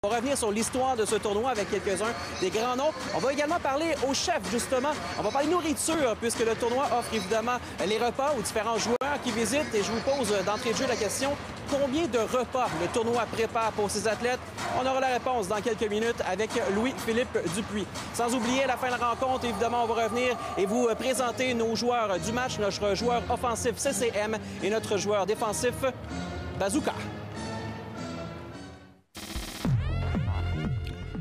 On va revenir sur l'histoire de ce tournoi avec quelques-uns des grands noms. On va également parler aux chefs, justement. On va parler nourriture, puisque le tournoi offre évidemment les repas aux différents joueurs qui visitent. Et je vous pose d'entrée de jeu la question, combien de repas le tournoi prépare pour ses athlètes? On aura la réponse dans quelques minutes avec Louis-Philippe Dupuis. Sans oublier, à la fin de la rencontre, évidemment, on va revenir et vous présenter nos joueurs du match, notre joueur offensif CCM et notre joueur défensif Bazooka.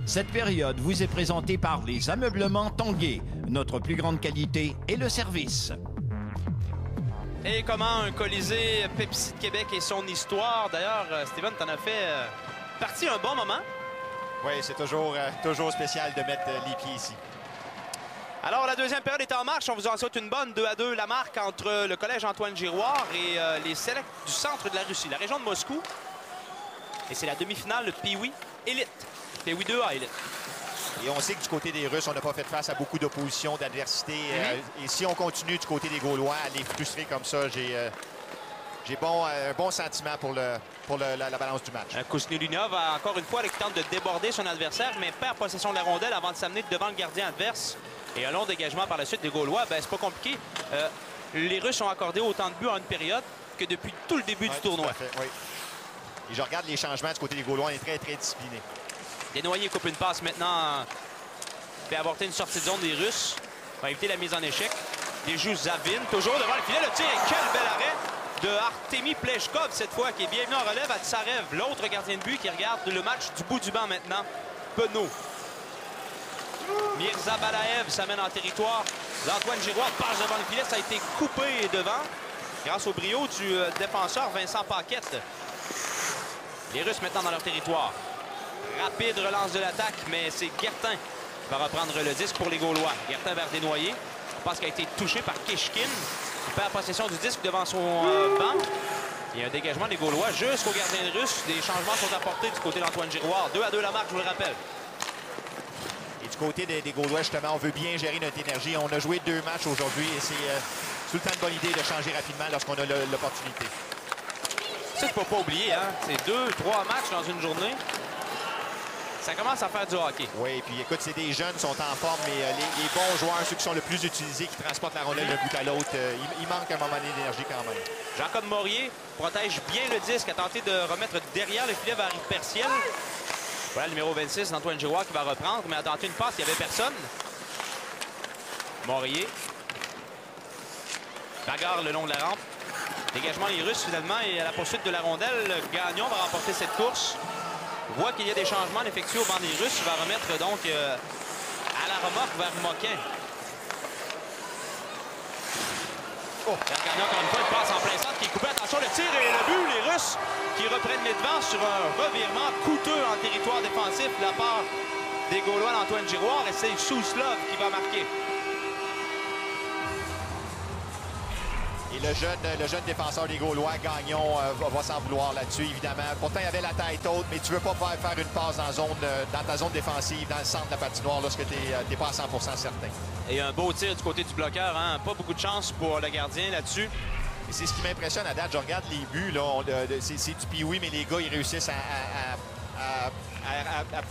Cette période vous est présentée par les ameublements Tanguay. Notre plus grande qualité est le service. Et comment un Colisée Pepsi de Québec et son histoire. D'ailleurs, Steven, t'en as fait partie un bon moment. Oui, c'est toujours spécial de mettre les pieds ici. Alors, la deuxième période est en marche. On vous en souhaite une bonne 2-2. La marque entre le Collège Antoine Giroir et les Selects du centre de la Russie, la région de Moscou. Et c'est la demi-finale de Pee-Wee Elite. Pee-Wee 2A Elite. Et on sait que du côté des Russes, on n'a pas fait face à beaucoup d'opposition, d'adversité. Et si on continue du côté des Gaulois à les frustrer comme ça, j'ai un bon sentiment pour la balance du match. Kousnelinov a encore une fois qui tente de déborder son adversaire, mais perd possession de la rondelle avant de s'amener devant le gardien adverse. Et un long dégagement par la suite des Gaulois. Ben, c'est pas compliqué. Les Russes ont accordé autant de buts en une période que depuis tout le début du tournoi. Tout à fait, oui. Et je regarde les changements du côté des Gaulois, on est très, très discipliné. Desnoyers coupe une passe maintenant, fait avorter une sortie de zone des Russes. Va éviter la mise en échec. Les joue Zavin, toujours devant le filet. Le tir, et quel bel arrêt de Artemi Pleshkov cette fois, qui est bienvenu en relève à Tsarev, l'autre gardien de but qui regarde le match du bout du banc maintenant. Penaud. Mirza Balaev s'amène en territoire. Antoine Giroir passe devant le filet. Ça a été coupé devant grâce au brio du défenseur Vincent Paquette. Les Russes maintenant dans leur territoire. Rapide relance de l'attaque, mais c'est Guertin qui va reprendre le disque pour les Gaulois. Guertin vers Desnoyers. Passe qui a été touché par Kishkin. Il perd possession du disque devant son banc. Il y a un dégagement des Gaulois jusqu'au gardien russe. Des changements sont apportés du côté d'Antoine Giroir. 2-2 la marque, je vous le rappelle. Et du côté des Gaulois, justement, on veut bien gérer notre énergie. On a joué 2 matchs aujourd'hui et c'est tout le temps une bonne idée de changer rapidement lorsqu'on a l'opportunité. Ça, il ne faut pas oublier, hein? C'est 2-3 matchs dans une journée. Ça commence à faire du hockey. Oui, puis écoute, c'est des jeunes qui sont en forme, mais les bons joueurs, ceux qui sont le plus utilisés, qui transportent la rondelle d'un bout à l'autre, il manque un moment d'énergie quand même. Jacob Morier protège bien le disque, a tenté de remettre derrière le filet vers Yves Perciel. Voilà le numéro 26 d'Antoine Giroir qui va reprendre, mais a tenté une passe, il n'y avait personne. Morier. Bagarre le long de la rampe. Dégagement les Russes finalement, et à la poursuite de la rondelle, Gagnon va remporter cette course. On voit qu'il y a des changements effectués au banc des Russes. Il va remettre donc à la remorque vers Moquin. Gagnon encore une fois, il passe en plein centre qui est coupé. Attention, le tir et le but. Les Russes qui reprennent les devants sur un revirement coûteux en territoire défensif de la part des Gaulois d'Antoine Giroir. Et c'est Souslov qui va marquer. Et le jeune défenseur des Gaulois, Gagnon, va s'en vouloir là-dessus, évidemment. Pourtant, il avait la tête haute, mais tu ne veux pas faire une passe dans ta zone défensive, dans le centre de la patinoire, lorsque tu n'es pas à 100% certain. Et un beau tir du côté du bloqueur, hein? Pas beaucoup de chance pour le gardien là-dessus. Et c'est ce qui m'impressionne à date. Je regarde les buts, c'est du Pee-Wee, mais les gars, ils réussissent à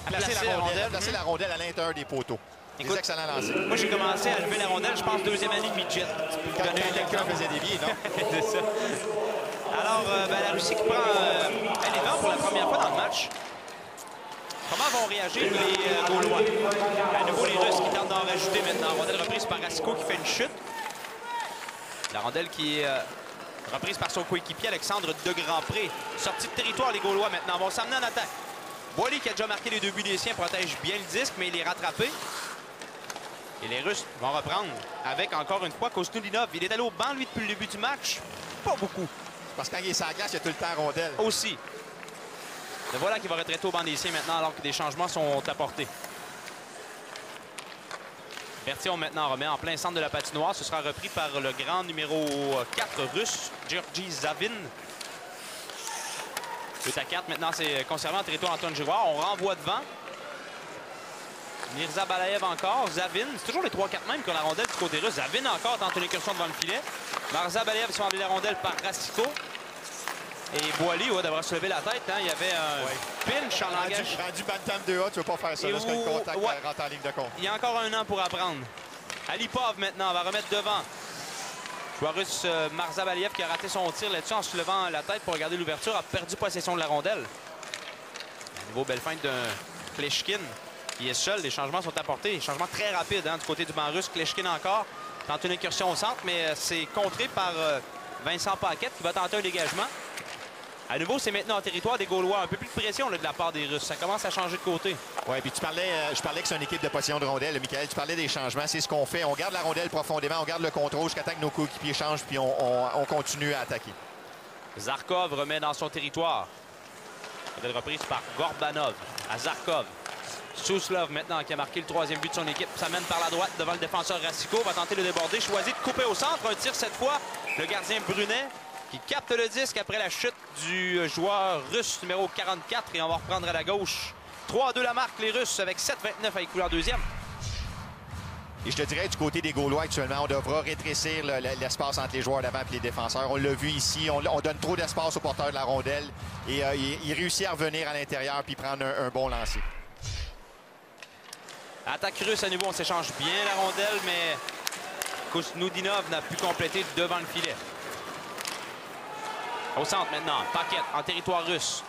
placer la rondelle à l'intérieur des poteaux. Écoute, des excellents lancers. Moi, j'ai commencé à lever la rondelle, je pense, deuxième année de midget. Quand quelqu'un faisait des biais, non? C'est ça. Alors, la Russie qui prend les devants pour la première fois dans le match. Comment vont réagir les Gaulois? À nouveau, les Russes qui tentent d'en rajouter maintenant. Rondelle reprise par Rasco qui fait une chute. La rondelle qui est reprise par son coéquipier Alexandre de Grandpré. Sortie de territoire, les Gaulois maintenant vont s'amener en attaque. Boily, qui a déjà marqué les 2 buts des siens, protège bien le disque, mais il est rattrapé. Et les Russes vont reprendre avec, encore une fois, Kousnelinov. Il est allé au banc, lui, depuis le début du match. Pas beaucoup. Parce que quand il est sur la glace, il y a tout le temps rondelle. Aussi. Le voilà qui va retraiter au banc des siens maintenant, alors que des changements sont apportés. Bertillon maintenant remet en plein centre de la patinoire. Ce sera repris par le grand numéro 4 russe, Georgi Zavin. 2-4, maintenant c'est conservé en territoire Antoine Giroir. On renvoie devant. Mirza Balaev encore. Zavin, c'est toujours les 3-4 mêmes qui ont la rondelle du côté russe. Zavin encore tente une incursion devant le filet. Mirza Balaev sont enlevés la rondelle par Rasiko. Et Boily devra se lever la tête. Hein. Il y avait un pinch en langage. Rendu Bantam 2A, tu ne veux pas faire ça lorsque le contact rentre en ligne de compte. Il y a encore un an pour apprendre. Alipov maintenant va remettre devant. Joueur russe Marzabaliev qui a raté son tir là-dessus en se levant la tête pour regarder l'ouverture, a perdu possession de la rondelle. À nouveau, belle feinte d'un Kleshkin qui est seul. Les changements sont apportés. Des changements très rapides hein, du côté du banc russe. Kleshkin encore tente une incursion au centre, mais c'est contré par Vincent Paquette qui va tenter un dégagement. À nouveau, c'est maintenant en territoire des Gaulois. Un peu plus de pression là, de la part des Russes. Ça commence à changer de côté. Oui, puis je parlais que c'est une équipe de possession de rondelle. Michael, tu parlais des changements. C'est ce qu'on fait. On garde la rondelle profondément, on garde le contrôle jusqu'à temps que nos coéquipiers changent, puis on continue à attaquer. Zarkov remet dans son territoire. Belle reprise par Gorbanov à Zarkov. Suslov maintenant qui a marqué le 3e but de son équipe. Ça mène par la droite devant le défenseur Racicot. Va tenter de déborder. Choisit de couper au centre. Un tir cette fois. Le gardien Brunet qui capte le disque après la chute du joueur russe numéro 44. Et on va reprendre à la gauche. 3-2 la marque, les Russes, avec 7-29 à écouler en deuxième. Et je te dirais, du côté des Gaulois, actuellement, on devra rétrécir l'espace entre les joueurs d'avant et les défenseurs. On l'a vu ici, on donne trop d'espace au porteur de la rondelle. Et il réussit à revenir à l'intérieur puis prendre un bon lancer. Attaque russe à nouveau, on s'échange bien la rondelle, mais Kusnudinov n'a pu compléter devant le filet. Au centre maintenant, Paquette en territoire russe.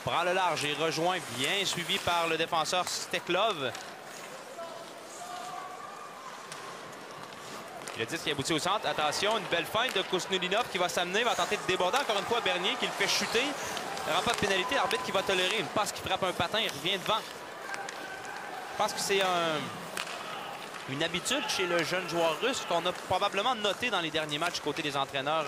Prend le large et rejoint, bien suivi par le défenseur Steklov. Le disque qui aboutit au centre. Attention, une belle feinte de Kusnudinov qui va s'amener, va tenter de déborder encore une fois Bernier qui le fait chuter. Il n'y aura pas de pénalité, l'arbitre qui va tolérer une passe qui frappe un patin, il revient devant. Je pense que c'est une habitude chez le jeune joueur russe qu'on a probablement noté dans les derniers matchs côté des entraîneurs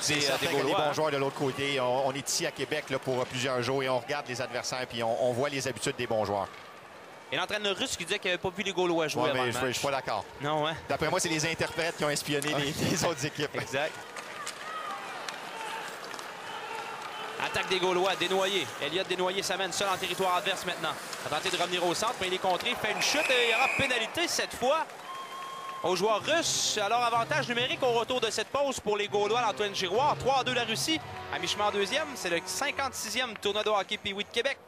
des Gaulois. Les bons joueurs de l'autre côté. On est ici à Québec là, pour plusieurs jours et on regarde les adversaires puis on voit les habitudes des bons joueurs. Et l'entraîneur russe qui disait qu'il n'avait pas vu les Gaulois jouer avant le match. Je suis pas d'accord. Non, hein? D'après moi, c'est les interprètes qui ont espionné les autres équipes. Exact. Attaque des Gaulois, Desnoyers. Elliott Desnoyers s'amène seul en territoire adverse maintenant. A tenté de revenir au centre, mais il est contré. Il fait une chute et il y aura pénalité cette fois aux joueurs russes. Alors, avantage numérique au retour de cette pause pour les Gaulois, l'Antoine Giroir. 3-2 la Russie, à mi-chemin en deuxième. C'est le 56e tournoi de hockey Pee-Wee de Québec.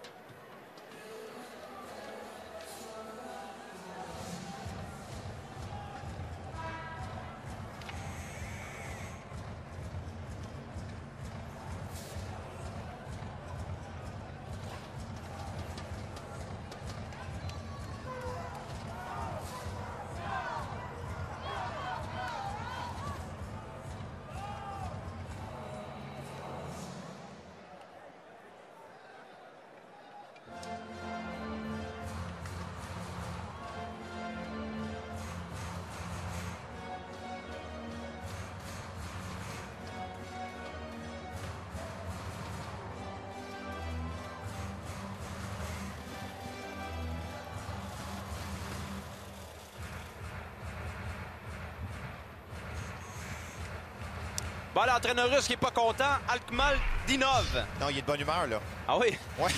Bon, l'entraîneur russe qui n'est pas content, Alkmaldinov. Non, il est de bonne humeur, là. Ah oui? Oui.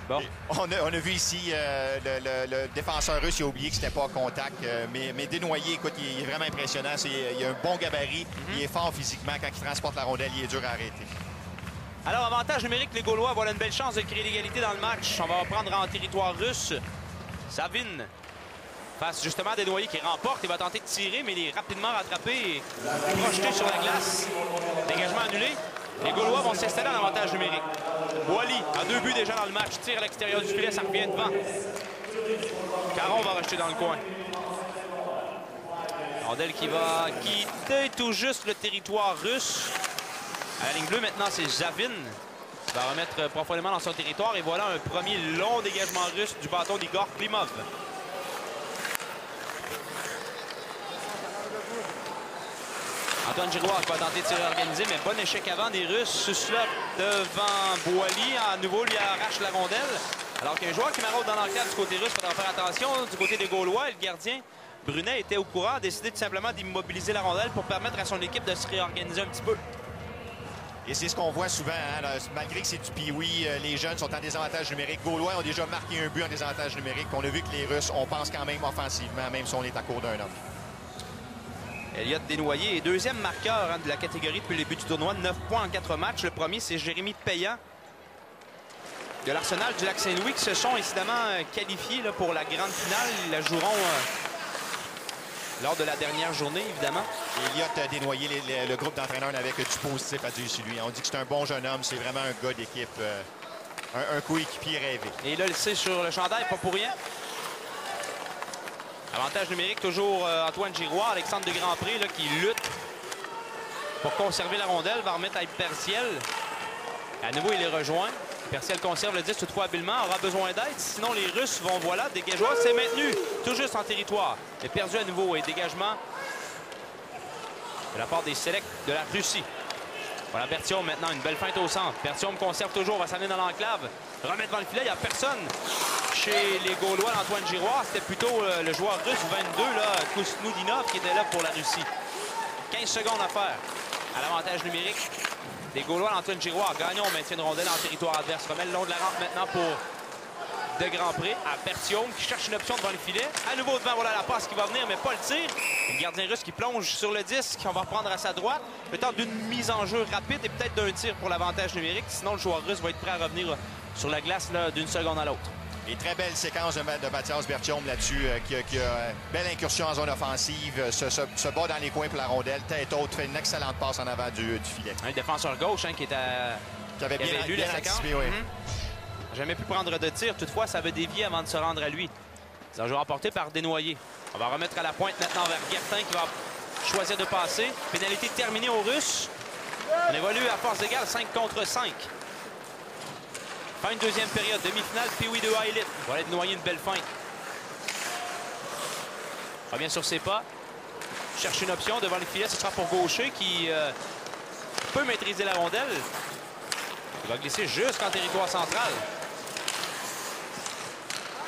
Bon. On a vu ici le défenseur russe, il a oublié que c'était pas en contact. Mais Desnoyers, écoute, il est vraiment impressionnant. Il a un bon gabarit, il est fort physiquement. Quand il transporte la rondelle, il est dur à arrêter. Alors, avantage numérique, les Gaulois voilà une belle chance de créer l'égalité dans le match. On va reprendre en territoire russe. Savin face justement à Desnoyers qui remporte. Il va tenter de tirer, mais il est rapidement rattrapé et projeté sur la glace. Dégagement annulé. Les Gaulois vont s'installer en avantage numérique. Boily a 2 buts déjà dans le match. Tire à l'extérieur du filet, ça revient devant. Caron va rejeter dans le coin. Rondelle qui va quitter tout juste le territoire russe. À la ligne bleue, maintenant, c'est Zavin qui va remettre profondément dans son territoire. Et voilà un premier long dégagement russe du bâton d'Igor Klimov. Antoine Giroir va tenter de tirer organisé, mais bon échec avant des Russes. Suslov devant Boily. À nouveau, lui arrache la rondelle. Alors qu'un joueur qui maraude dans l'encadre du côté russe, il faudra faire attention. Du côté des Gaulois, le gardien Brunet était au courant, a décidé tout simplement d'immobiliser la rondelle pour permettre à son équipe de se réorganiser un petit peu. Et c'est ce qu'on voit souvent, hein, malgré que c'est du Pee-Wee, les jeunes sont en désavantage numérique. Gaulois ont déjà marqué un but en désavantage numérique. On a vu que les Russes, on pense quand même offensivement, même si on est à court d'un homme. Elliott Desnoyers est deuxième marqueur de la catégorie depuis le début du tournoi. 9 points en 4 matchs. Le premier, c'est Jérémy Payan de l'Arsenal du Lac-Saint-Louis qui se sont incidemment qualifiés là, pour la grande finale. Ils la joueront lors de la dernière journée, évidemment. Elliott Desnoyers, le groupe d'entraîneurs n'avait que du positif à dire sur lui. On dit que c'est un bon jeune homme. C'est vraiment un gars d'équipe. Un coéquipier rêvé. Et là, il sait sur le chandail, pas pour rien. Avantage numérique, toujours Antoine Giroir, Alexandre de Grandpré là, qui lutte pour conserver la rondelle, va remettre à Perciel. À nouveau, il les rejoint. Perciel conserve le 10 toutefois habilement, aura besoin d'aide. Sinon, les Russes vont, voilà, dégageois, c'est maintenu, tout juste en territoire. Et perdu à nouveau, et dégagement de la part des sélects de la Russie. Voilà, Berthiaume maintenant, une belle feinte au centre. Berthiaume conserve toujours, va s'amener dans l'enclave. Remettre devant le filet, il n'y a personne chez les Gaulois d'Antoine Giroir. C'était plutôt le joueur russe 22, là, Kousnoudinov, qui était là pour la Russie. 15 secondes à faire à l'avantage numérique des Gaulois d'Antoine Giroir. Gagnon maintient une rondelle en territoire adverse. Remet le long de la rampe maintenant pour de Grandpré à Berthiaume qui cherche une option devant le filet. À nouveau devant, voilà la passe qui va venir, mais pas le tir. Le gardien russe qui plonge sur le disque. On va reprendre à sa droite. Peut-être d'une mise en jeu rapide et peut-être d'un tir pour l'avantage numérique. Sinon, le joueur russe va être prêt à revenir sur la glace d'une seconde à l'autre. Et très belle séquence de Mathias Berthiaume là-dessus, qui a belle incursion en zone offensive, se bat dans les coins pour la rondelle, tête haute, fait une excellente passe en avant du filet. Un défenseur gauche qui avait bien lu la séquence. Anticipé, oui. Jamais pu prendre de tir, toutefois ça avait dévié avant de se rendre à lui. C'est un jeu remporté par Desnoyers. On va remettre à la pointe maintenant vers Guertin qui va choisir de passer. Pénalité terminée aux Russes. On évolue à force égale 5 contre 5. Fin de deuxième période, demi-finale, Pee-Wee de Elite. Voilà Desnoyers, une belle feinte. Revient sur ses pas. Cherche une option devant le filet, ce sera pour Gaucher qui peut maîtriser la rondelle. Il va glisser jusqu'en territoire central.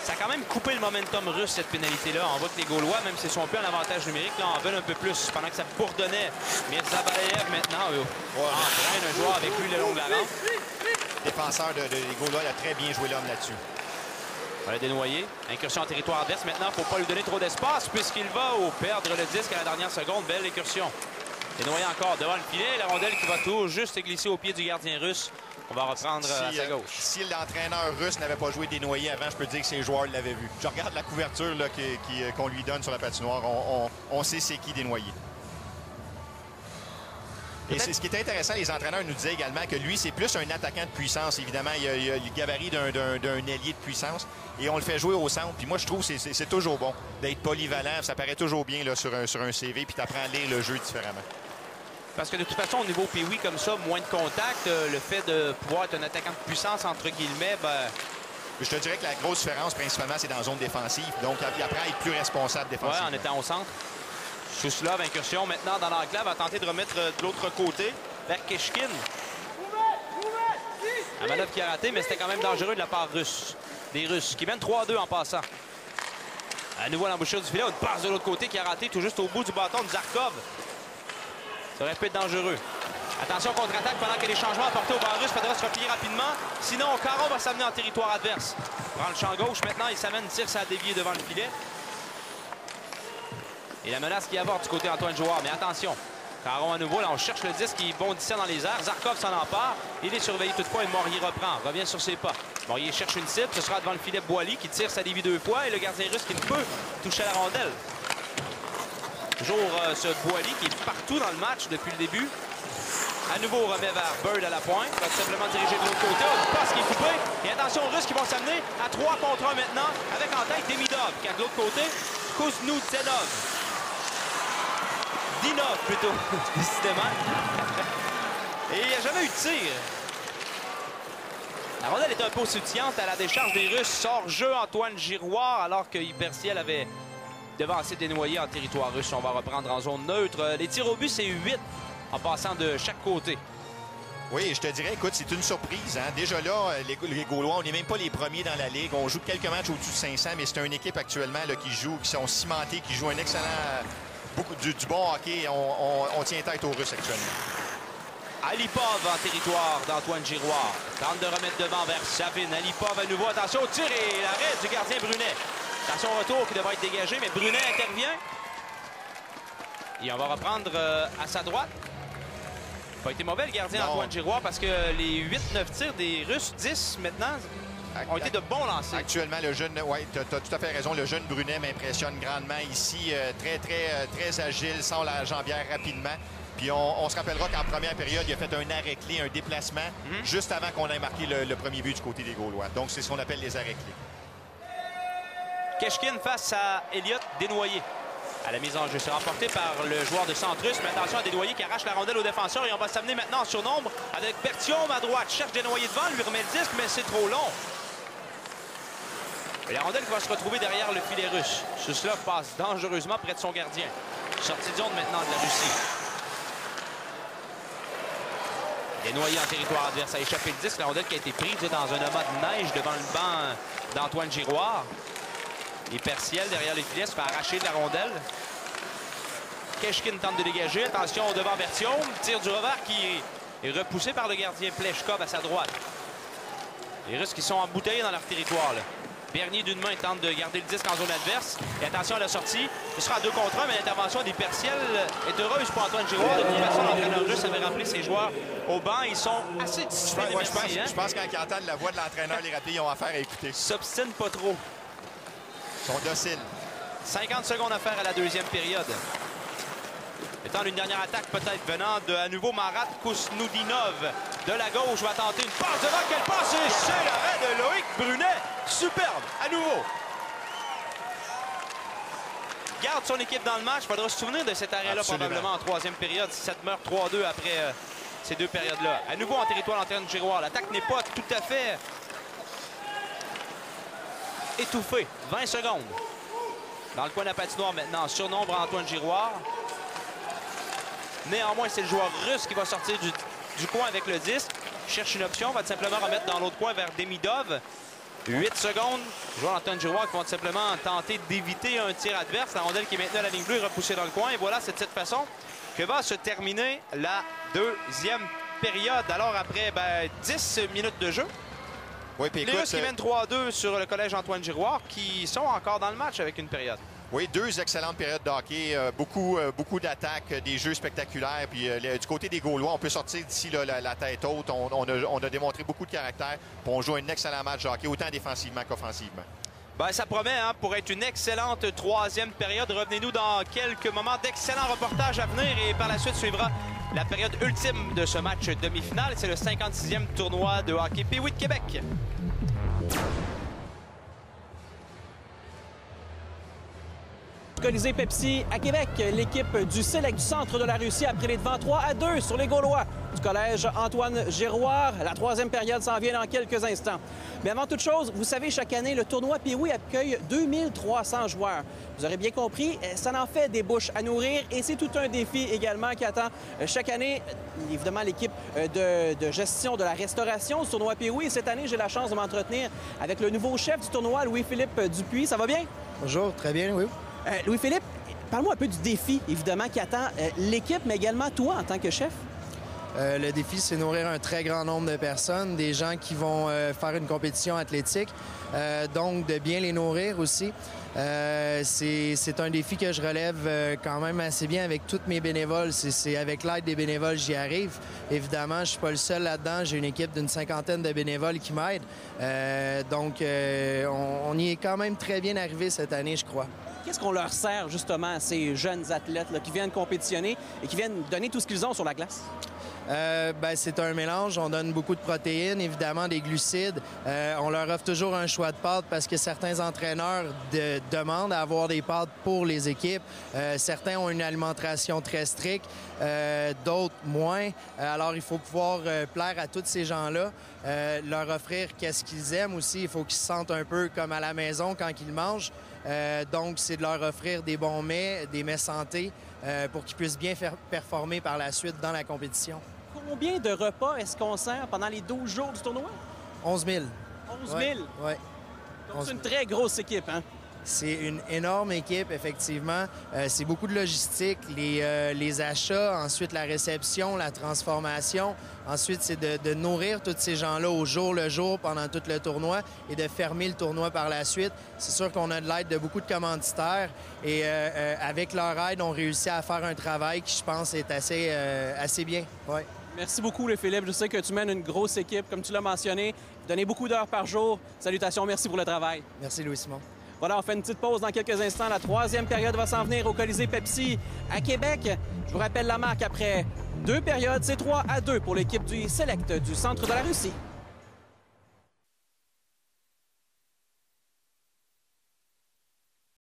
Ça a quand même coupé le momentum russe, cette pénalité-là. On voit que les Gaulois, même s'ils sont un peu en avantage numérique, là, en veulent un peu plus. Pendant que ça bourdonnait, Mirzabalev maintenant entraîne un joueur avec lui le long de la rampe. Le défenseur des Gaulois a très bien joué l'homme là-dessus. Voilà Desnoyers. Incursion en territoire adverse. Maintenant, il ne faut pas lui donner trop d'espace puisqu'il va perdre le disque à la dernière seconde. Belle incursion. Desnoyers encore devant le filet. La rondelle qui va tout juste glisser au pied du gardien russe. On va reprendre à sa gauche. Si l'entraîneur russe n'avait pas joué Desnoyers avant, je peux dire que ses joueurs l'avaient vu. Je regarde la couverture qu'on lui donne sur la patinoire. On sait c'est qui Desnoyers. Et ce qui est intéressant, les entraîneurs nous disaient également que lui, c'est plus un attaquant de puissance. Évidemment, il a le gabarit d'un ailier de puissance. Et on le fait jouer au centre. Puis moi, je trouve que c'est toujours bon d'être polyvalent. Ça paraît toujours bien là, sur un CV. Puis tu apprends à lire le jeu différemment. Parce que de toute façon, au niveau Pee-Wee, comme ça, moins de contact, le fait de pouvoir être un attaquant de puissance, entre guillemets, je te dirais que la grosse différence, principalement, c'est dans la zone défensive. Donc, il apprend à être plus responsable défensivement. Oui, en étant au centre. Souslov, incursion maintenant dans l'enclave, va tenter de remettre de l'autre côté vers Keshkin. La manœuvre qui a raté, mais c'était quand même dangereux de la part des Russes, qui mènent 3-2 en passant. À nouveau à l'embouchure du filet, une passe de l'autre côté qui a raté tout juste au bout du bâton de Zarkov. Ça aurait pu être dangereux. Attention contre-attaque pendant que les changements apportés au banc russe. Il faudra se replier rapidement. Sinon, Caron va s'amener en territoire adverse. Prend le champ gauche maintenant. Il s'amène, tire, ça a dévié devant le filet. Et la menace qui aborde du côté Antoine Jouard. Mais attention, Caron à nouveau. Là, on cherche le disque qui bondissait dans les airs. Zarkov s'en empare. Il est surveillé toutefois et Morier reprend. Revient sur ses pas. Morier cherche une cible. Ce sera devant le filet Boily qui tire, ça dévie 2 fois. Et le gardien russe qui ne peut toucher la rondelle. Toujours ce Boily qui est partout dans le match depuis le début. À nouveau, remet vers Bird à la pointe. Va simplement diriger de l'autre côté. Une passe qui est coupée. Et attention aux Russes qui vont s'amener à 3 contre 1 maintenant. Avec en tête Demidov qui a de l'autre côté Kuznetsov. Dinov plutôt, décidément. Et il n'y a jamais eu de tir. La rondelle est un peu soutiente à la décharge des Russes. Sort jeu Antoine Giroir alors que Perciel avait devancé Desnoyers en territoire russe. On va reprendre en zone neutre. Les tirs au but, c'est 8 en passant de chaque côté. Oui, je te dirais, écoute, c'est une surprise. Hein? Déjà là, les Gaulois, on n'est même pas les premiers dans la Ligue. On joue quelques matchs au-dessus de 500, mais c'est une équipe actuellement là, qui sont cimentés, qui joue un excellent... du bon hockey. On tient tête aux Russes actuellement. Alipov en territoire d'Antoine Giroir. Tente de remettre devant vers Savin. Alipov à nouveau. Attention au tir et l'arrêt du gardien Brunet. Attention au retour qui devrait être dégagé, mais Brunet intervient. Et on va reprendre à sa droite. Pas été mauvais le gardien Antoine Giroir parce que les 8-9 tirs des Russes, 10 maintenant, ont été de bons lancers. Actuellement, le jeune, oui, tu as tout à fait raison, le jeune Brunet m'impressionne grandement ici. Très agile, sort la jambière rapidement. Puis on se rappellera qu'en première période, il a fait un arrêt-clé, un déplacement, juste avant qu'on ait marqué le premier but du côté des Gaulois. Donc, c'est ce qu'on appelle les arrêts-clés. Keshkin face à Elliott Desnoyers. À la mise en jeu, c'est remporté par le joueur de centre russe. Mais attention à Desnoyers qui arrache la rondelle au défenseur. Et on va s'amener maintenant en surnombre avec Bertium à droite. Cherche Desnoyers devant, lui remet le disque, mais c'est trop long. Et la rondelle qui va se retrouver derrière le filet russe. Cela passe dangereusement près de son gardien. Sortie de zone maintenant de la Russie. Desnoyers en territoire adverse a échappé le disque. La rondelle qui a été prise dans un amas de neige devant le banc d'Antoine Giroir. Et Perciel derrière les filets se fait arracher de la rondelle. Keshkin tente de dégager. Attention devant Bertium. Tire du revers qui est repoussé par le gardien Pleshkov à sa droite. Les Russes qui sont embouteillés dans leur territoire. Là. Bernier d'une main tente de garder le disque en zone adverse. Et attention à la sortie. Ce sera à 2 contre 1, mais l'intervention des Perciel est heureuse pour Antoine Giroir. De toute façon, l'entraîneur russe avait rappelé ses joueurs au banc. Ils sont assez discrets. Je pense quand ils entendent la voix de l'entraîneur, les ratés, ils ont affaire à écouter. S'obstinent pas trop. Ils sont dociles. 50 secondes à faire à la deuxième période. Étant une dernière attaque peut-être venant de à nouveau Marat Kousnoudinov. De la gauche va tenter une passe devant. Quelle passe! Et c'est l'arrêt de Loïc Brunet. Superbe, à nouveau. Garde son équipe dans le match. Il faudra se souvenir de cet arrêt-là probablement en troisième période. Si ça demeure 3-2 après ces deux périodes-là. À nouveau en territoire d'Antoine Giroir. L'attaque n'est pas tout à fait étouffée. 20 secondes. Dans le coin de la patinoire maintenant. Surnombre Antoine Giroir. Néanmoins, c'est le joueur russe qui va sortir du coin avec le disque. Cherche une option. Va tout simplement remettre dans l'autre coin vers Demidov. 8 secondes. Le joueur Antoine Giroir qui va tout simplement tenter d'éviter un tir adverse. La rondelle qui est maintenant à la ligne bleue est repoussée dans le coin. Et voilà, c'est de cette façon que va se terminer la deuxième période. Alors après 10 minutes de jeu. Oui, puis écoute, les Russes qui mènent 3-2 sur le collège Antoine Giroir qui sont encore dans le match avec une période. Oui, 2 excellentes périodes de hockey, beaucoup d'attaques, des jeux spectaculaires. Puis du côté des Gaulois, on peut sortir d'ici la tête haute. On a démontré beaucoup de caractère. Puis on joue un excellent match de hockey, autant défensivement qu'offensivement. Ça promet pour être une excellente troisième période. Revenez-nous dans quelques moments d'excellents reportages à venir. Et par la suite suivra la période ultime de ce match demi-finale. C'est le 56e tournoi de hockey Pee-Wee de Québec. Colisée Pepsi à Québec, l'équipe du Select du centre de la Russie a pris les devants 3-2 sur les Gaulois du collège Antoine Giroir. La troisième période s'en vient dans quelques instants. Mais avant toute chose, vous savez, chaque année, le tournoi Pee-Wee accueille 2300 joueurs. Vous aurez bien compris, ça en fait des bouches à nourrir et c'est tout un défi également qui attend chaque année, évidemment, l'équipe de gestion de la restauration du tournoi Pee-Wee. Cette année, j'ai la chance de m'entretenir avec le nouveau chef du tournoi, Louis-Philippe Dupuis. Ça va bien? Bonjour, très bien, oui. Louis-Philippe, parle-moi un peu du défi, évidemment, qui attend l'équipe, mais également toi en tant que chef. Le défi, c'est nourrir un très grand nombre de personnes, des gens qui vont faire une compétition athlétique, donc de bien les nourrir aussi. C'est un défi que je relève quand même assez bien avec tous mes bénévoles. C'est avec l'aide des bénévoles j'y arrive. Évidemment, je ne suis pas le seul là-dedans. J'ai une équipe d'une 50aine de bénévoles qui m'aident. Donc, on y est quand même très bien arrivé cette année, je crois. Qu'est-ce qu'on leur sert justement à ces jeunes athlètes là, qui viennent compétitionner et qui viennent donner tout ce qu'ils ont sur la glace? C'est un mélange. On donne beaucoup de protéines, évidemment des glucides. On leur offre toujours un choix de pâtes parce que certains entraîneurs demandent à avoir des pâtes pour les équipes. Certains ont une alimentation très stricte, d'autres moins. Alors, il faut pouvoir plaire à tous ces gens-là, leur offrir qu'est-ce qu'ils aiment aussi. Il faut qu'ils se sentent un peu comme à la maison quand ils mangent. Donc, c'est de leur offrir des bons mets, des mets santé pour qu'ils puissent bien performer par la suite dans la compétition. Combien de repas est-ce qu'on sert pendant les 12 jours du tournoi? 11 000. 11 000? Oui. Donc, c'est une très grosse équipe, hein? C'est une énorme équipe, effectivement. C'est beaucoup de logistique, les achats, ensuite la réception, la transformation. Ensuite, c'est de nourrir tous ces gens-là au jour le jour pendant tout le tournoi et de fermer le tournoi par la suite. C'est sûr qu'on a de l'aide de beaucoup de commanditaires et avec leur aide, on réussit à faire un travail qui, je pense, est assez bien. Ouais. Merci beaucoup, Philippe. Je sais que tu mènes une grosse équipe, comme tu l'as mentionné. Vous donnez beaucoup d'heures par jour. Salutations, merci pour le travail. Merci, Louis-Simon. Voilà, on fait une petite pause dans quelques instants. La troisième période va s'en venir au Colisée Pepsi à Québec. Je vous rappelle la marque après 2 périodes. C'est 3-2 pour l'équipe du Select du centre de la Russie.